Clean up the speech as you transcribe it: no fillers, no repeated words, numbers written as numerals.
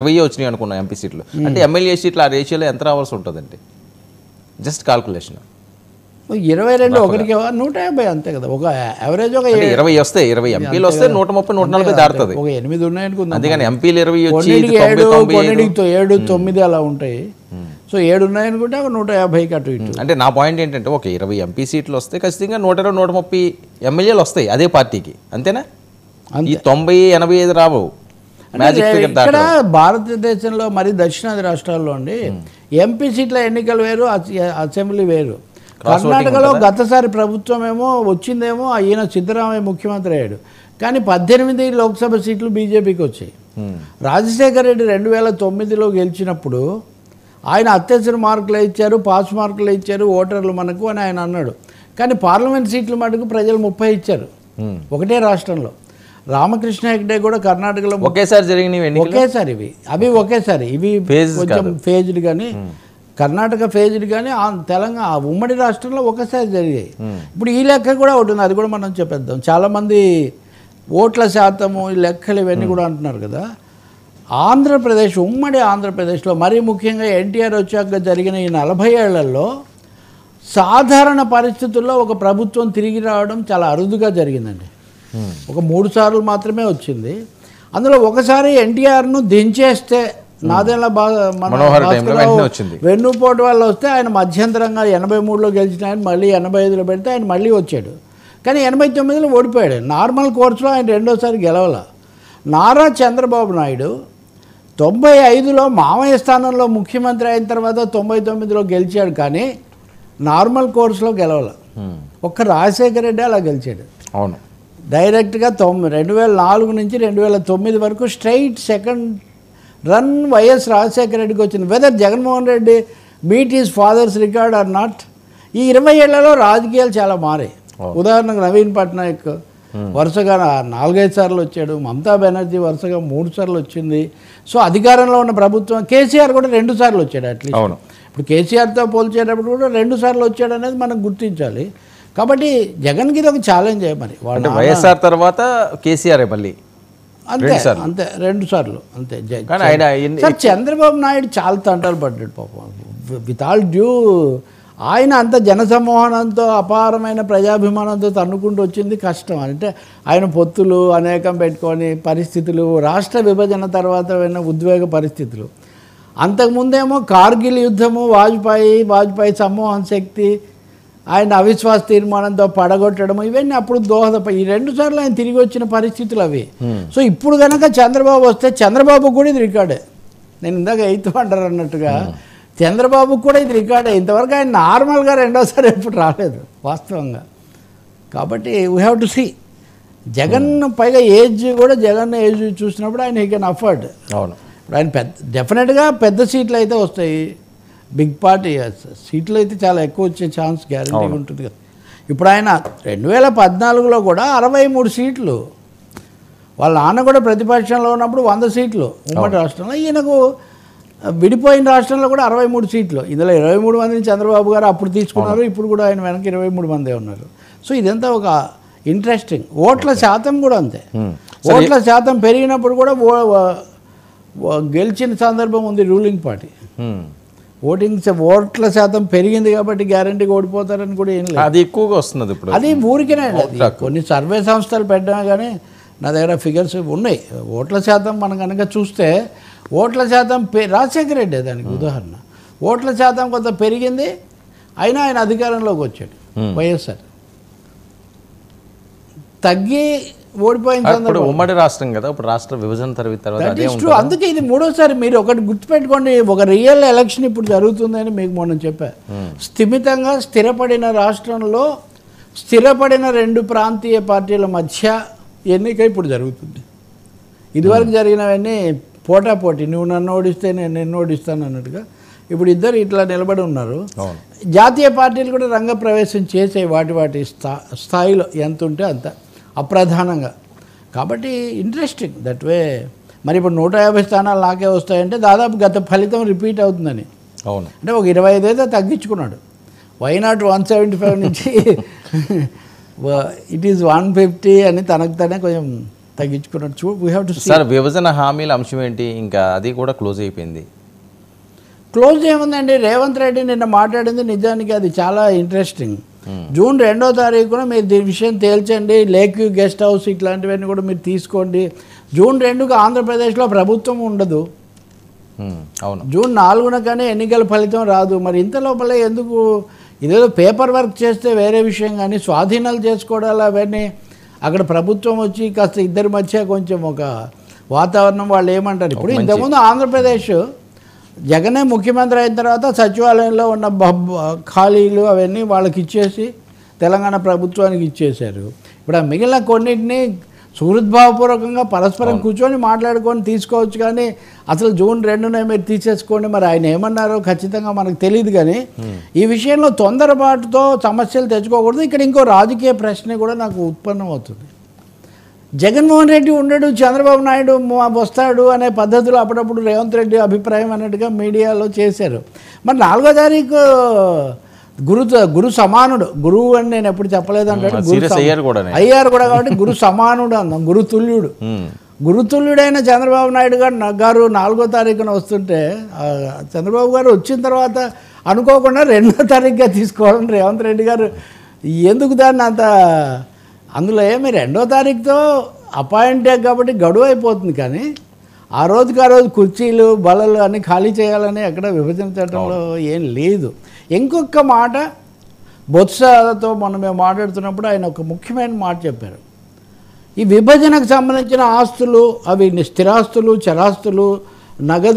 20 వచ్చినాయి అనుకున్నా ఎంపీ సీట్లు. అంటే ఎమ్మెల్యే సీట్లు ఆ రేషియోలో ఎంత రావాల్సి ఉంటుందండి? Just calculation. 22 ఒకటికి 150 అంతే కదా. ఒక యావరేజ్ ఒక 20 వస్తాయి, 20 ఎంపీలు వస్తే 130, 140 దాటుతుంది. ఒక 8 ఉన్నాయనుకుందాం. అందుకని ఎంపీలు 20 వచ్చి 7, 9 అలా ఉంటాయి. సో 7 ఉన్నాయనుకుంటే ఒక 150కి అటు ఇటు. అంటే నా పాయింట్ ఏంటంటే ఓకే 20 ఎంపీ సీట్లు వస్తే ఖచ్చితంగా 120, 130 ఎమ్మెల్యేలు వస్తాయి అదే పార్టీకి, అంతేనా? ఈ 90, 85 రావు. ఇక్కడ భారతదేశంలో మరి దక్షిణాది రాష్ట్రాల్లో అండి ఎంపీ సీట్ల ఎన్నికలు వేరు, అసెంబ్లీ వేరు. కర్ణాటకలో గతసారి ప్రభుత్వం ఏమో వచ్చిందేమో ఈయన సిద్ధరామయ్య ముఖ్యమంత్రి అయ్యాడు, కానీ 18 లోక్సభ సీట్లు బీజేపీకి వచ్చాయి. రాజశేఖర రెడ్డి 2009లో గెలిచినప్పుడు ఆయన అత్యవసర మార్కులు ఇచ్చారు, పాస్ మార్కులు ఇచ్చారు ఓటర్లు మనకు అని ఆయన అన్నాడు. కానీ పార్లమెంట్ సీట్లు మటుకు ప్రజలు 30 ఇచ్చారు ఒకటే రాష్ట్రంలో. రామకృష్ణ హెగ్డే కూడా కర్ణాటకలో ఒకేసారి జరిగినవి, ఒకేసారి అవి ఒకేసారి ఇవి కొంచెం ఫేజ్డ్, కానీ కర్ణాటక ఫేజ్డ్, కానీ తెలంగాణ ఉమ్మడి రాష్ట్రంలో ఒకసారి జరిగాయి. ఇప్పుడు ఈ లెక్క కూడా ఒకటి ఉంది, అది కూడా మనం చెప్పేద్దాం. చాలామంది ఓట్ల శాతము ఈ లెక్కలు ఇవన్నీ కూడా అంటున్నారు కదా. ఆంధ్రప్రదేశ్, ఉమ్మడి ఆంధ్రప్రదేశ్లో మరీ ముఖ్యంగా ఎన్టీఆర్ వచ్చాక జరిగిన ఈ 40 ఏళ్లలో సాధారణ పరిస్థితుల్లో ఒక ప్రభుత్వం తిరిగి రావడం చాలా అరుదుగా జరిగిందండి. ఒక 3 సార్లు మాత్రమే వచ్చింది. అందులో ఒకసారి ఎన్టీఆర్ను దించేస్తే నాదెళ్ల వెన్నుపోటు వాళ్ళు వస్తే ఆయన మధ్యంతరంగా 83లో గెలిచిన ఆయన మళ్ళీ 85లో పెడితే ఆయన మళ్ళీ వచ్చాడు. కానీ 89లో ఓడిపోయాడు. నార్మల్ కోర్సులో ఆయన రెండోసారి గెలవాల. నారా చంద్రబాబు నాయుడు 95లో మామయ్య స్థానంలో ముఖ్యమంత్రి అయిన తర్వాత 99లో గెలిచాడు, కానీ నార్మల్ కోర్సులో గెలవాల. ఒక్క రాజశేఖర రెడ్డి అలా గెలిచాడు. అవును, డైరెక్ట్గా 2004 నుంచి 2009 వరకు straight second run YS Rajasekhara రెడ్డికి వచ్చింది. Whether Jaganmohan Reddy beat his father's record or not. ఈ 20 ఏళ్లలో రాజకీయాలు చాలా మారాయి. ఉదాహరణకు నవీన్ పట్నాయక్ వరుసగా 4-5 సార్లు వచ్చాడు, మమతా బెనర్జీ వరుసగా 3 సార్లు వచ్చింది. సో అధికారంలో ఉన్న ప్రభుత్వం కేసీఆర్ కూడా 2 సార్లు వచ్చాడు అట్లీస్ట్. ఇప్పుడు కేసీఆర్తో పోల్చేటప్పుడు కూడా 2 సార్లు వచ్చాడు అనేది మనం గుర్తించాలి. కాబట్టి జగన్కి ఇది ఒక ఛాలెంజ్. మరి వాళ్ళు వైఎస్ఆర్ తర్వాత కేసీఆర్ మళ్ళీ అంతే 2 సార్లు అంతే. సార్ చంద్రబాబు నాయుడు చాలా తంటాలు పడ్డాడు పాపం. విత్ ఆల్ డ్యూ, ఆయన అంత జనసమూహనంతో అపారమైన ప్రజాభిమానంతో తన్నుకుంటూ వచ్చింది కష్టం. అంటే ఆయన పొత్తులు అనేకం పెట్టుకొని పరిస్థితులు, రాష్ట్ర విభజన తర్వాత ఉన్న ఉద్వేగ పరిస్థితులు. అంతకుముందేమో కార్గిల్ యుద్ధము, వాజ్పేయి సమ్మోహన శక్తి, ఆయన అవిశ్వాస తీర్మానంతో పడగొట్టడం, ఇవన్నీ అప్పుడు దోహదపై ఈ 2 సార్లు ఆయన తిరిగి వచ్చిన పరిస్థితులు అవి. సో ఇప్పుడు కనుక చంద్రబాబు వస్తే చంద్రబాబు కూడా ఇది రికార్డే. నేను ఇందాక 8th వండర్ అన్నట్టుగా చంద్రబాబు కూడా ఇది రికార్డే. ఇంతవరకు ఆయన నార్మల్గా రెండోసారి ఎప్పుడు రాలేదు వాస్తవంగా. కాబట్టి we have to see. Jagan పైగా ఏజ్ కూడా, జగన్ ఏజ్ చూసినప్పుడు ఆయన హీ కెన్ అఫోర్డ్. అవును, ఇప్పుడు ఆయన డెఫినెట్గా పెద్ద సీట్లు అయితే వస్తాయి, బిగ్ పార్టీ సీట్లు అయితే చాలా ఎక్కువ వచ్చే ఛాన్స్ గ్యారంటీ ఉంటుంది కదా. ఇప్పుడు ఆయన 2014లో కూడా 63 సీట్లు, వాళ్ళ నాన్న కూడా ప్రతిపక్షంలో ఉన్నప్పుడు 100 సీట్లు ఉమ్మడి రాష్ట్రంలో, ఈయనకు విడిపోయిన రాష్ట్రంలో కూడా 63 సీట్లు. ఇందులో 23 మందిని చంద్రబాబు గారు అప్పుడు తీసుకున్నారు, ఇప్పుడు కూడా ఆయన వెనక 23 మందే ఉన్నారు. సో ఇదంతా ఒక ఇంట్రెస్టింగ్. ఓట్ల శాతం కూడా అంతే. ఓట్ల శాతం పెరిగినప్పుడు కూడా గెలిచిన సందర్భం ఉంది రూలింగ్ పార్టీ. ఓట్ల శాతం పెరిగింది కాబట్టి గ్యారంటీగా ఓడిపోతారని కూడా ఏం లేదు. అది ఎక్కువగా వస్తున్నది ఇప్పుడు. అది ఊరికేనే కొన్ని సర్వే సంస్థలు పెట్టినా కానీ నా దగ్గర ఫిగర్స్ ఉన్నాయి. ఓట్ల శాతం మనం కనుక చూస్తే ఓట్ల శాతం రాజశేఖర రెడ్డి దానికి ఉదాహరణ. ఓట్ల శాతం కొంత పెరిగింది, అయినా ఆయన అధికారంలోకి వచ్చాడు. వైఎస్ఆర్ తగ్గి ఓడిపోయిన సందర్భం. ఉమ్మడి రాష్ట్రం కదా, ఇప్పుడు రాష్ట్ర విభజన తర్వాత. అందుకే ఇది 3వసారి. మీరు ఒకటి గుర్తుపెట్టుకోండి, ఒక రియల్ ఎలక్షన్ ఇప్పుడు జరుగుతుందని మీకు మొన్న చెప్పా. స్థిమితంగా స్థిరపడిన రాష్ట్రంలో స్థిరపడిన 2 ప్రాంతీయ పార్టీల మధ్య ఎన్నిక ఇప్పుడు జరుగుతుంది. ఇదివరకు జరిగినవన్నీ పోటాపోటీ, నువ్వు నన్ను ఓడిస్తే నేను నిన్ను ఓడిస్తాను అన్నట్టుగా. ఇప్పుడు ఇద్దరు ఇట్లా నిలబడి ఉన్నారు. జాతీయ పార్టీలు కూడా రంగప్రవేశం చేసే వాటి స్థాయిలో ఎంత ఉంటే అంత అప్రధానంగా. కాబట్టి ఇంట్రెస్టింగ్ దట్ వే. మరి ఇప్పుడు 150 స్థానాలు నాకే వస్తాయంటే దాదాపు గత ఫలితం రిపీట్ అవుతుందని. అవును, అంటే ఒక 25 అయితే తగ్గించుకున్నాడు. వైనాట్ 175 నుంచి ఇట్ ఈజ్ 150 అని తనకు తనే కొంచెం తగ్గించుకున్నట్టు we have to see. Sir విభజన హామీల అంశం ఏంటి? ఇంకా అది కూడా క్లోజ్ అయిపోయింది. క్లోజ్ ఏముందండి, రేవంత్ రెడ్డి నిన్న మాట్లాడింది నిజానికి అది చాలా ఇంట్రెస్టింగ్. జూన్ 2వ తారీఖున మీరు దీని విషయం తేల్చండి, లేక్ వ్యూ గెస్ట్ హౌస్ ఇట్లాంటివన్నీ కూడా మీరు తీసుకోండి. జూన్ 2కు ఆంధ్రప్రదేశ్లో ప్రభుత్వం ఉండదు, అవును. జూన్ 4న కానీ ఎన్నికల ఫలితం రాదు. మరి ఇంత లోపల ఎందుకు ఇదేదో పేపర్ వర్క్ చేస్తే వేరే విషయం, కానీ స్వాధీనాలు చేసుకోవడాలు అవన్నీ అక్కడ ప్రభుత్వం వచ్చి కాస్త ఇద్దరి మధ్య కొంచెం ఒక వాతావరణం వాళ్ళు ఏమంటారు. ఇప్పుడు ఇంతకుముందు ఆంధ్రప్రదేశ్ జగనే ముఖ్యమంత్రి అయిన తర్వాత సచివాలయంలో ఉన్న ఖాళీలు అవన్నీ వాళ్ళకి ఇచ్చేసి తెలంగాణ ప్రభుత్వానికి ఇచ్చేశారు. ఇప్పుడు ఆ మిగిలిన కొన్నింటిని సుహృద్భావపూర్వకంగా పరస్పరం కూర్చొని మాట్లాడుకొని తీసుకోవచ్చు, కానీ అసలు జూన్ 2న మీరు తీసేసుకోండి, మరి ఆయన ఏమన్నారో ఖచ్చితంగా మనకు తెలియదు. కానీ ఈ విషయంలో తొందరపాటుతో సమస్యలు తెచ్చుకోకూడదు. ఇక్కడ ఇంకో రాజకీయ ప్రశ్న కూడా నాకు ఉత్పన్నం అవుతుంది. జగన్మోహన్ రెడ్డి ఉండడు, చంద్రబాబు నాయుడు వస్తాడు అనే పద్ధతిలో అప్పుడప్పుడు రేవంత్ రెడ్డి అభిప్రాయం అన్నట్టుగా మీడియాలో చేశారు. మరి 4వ తారీఖు గురు సమానుడు, గురువు అని నేను ఎప్పుడు చెప్పలేదు అంటాడు, అయ్యారు కూడా కాబట్టి గురు సమానుడు అందాం, గురుతుల్యుడు. గురుతుల్యుడైన చంద్రబాబు నాయుడు గారు 4వ తారీఖున వస్తుంటే చంద్రబాబు గారు వచ్చిన తర్వాత అనుకోకుండా 2వ తారీఖుగా తీసుకోవాలని రేవంత్ రెడ్డి గారు ఎందుకు దాన్ని అంత, అందులో ఏమి 2వ తారీఖుతో అపాయింటే కాబట్టి గడువు అయిపోతుంది, కానీ ఆ రోజుకి ఆ రోజు కుర్చీలు బలలు అన్నీ ఖాళీ చేయాలని ఎక్కడ విభజన చట్టంలో ఏం లేదు. ఇంకొక మాట, బొత్సతో మనం మేము మాట్లాడుతున్నప్పుడు ఆయన ఒక ముఖ్యమైన మాట చెప్పారు. ఈ విభజనకు సంబంధించిన ఆస్తులు, అవి స్థిరాస్తులు, చరాస్తులు, నగదు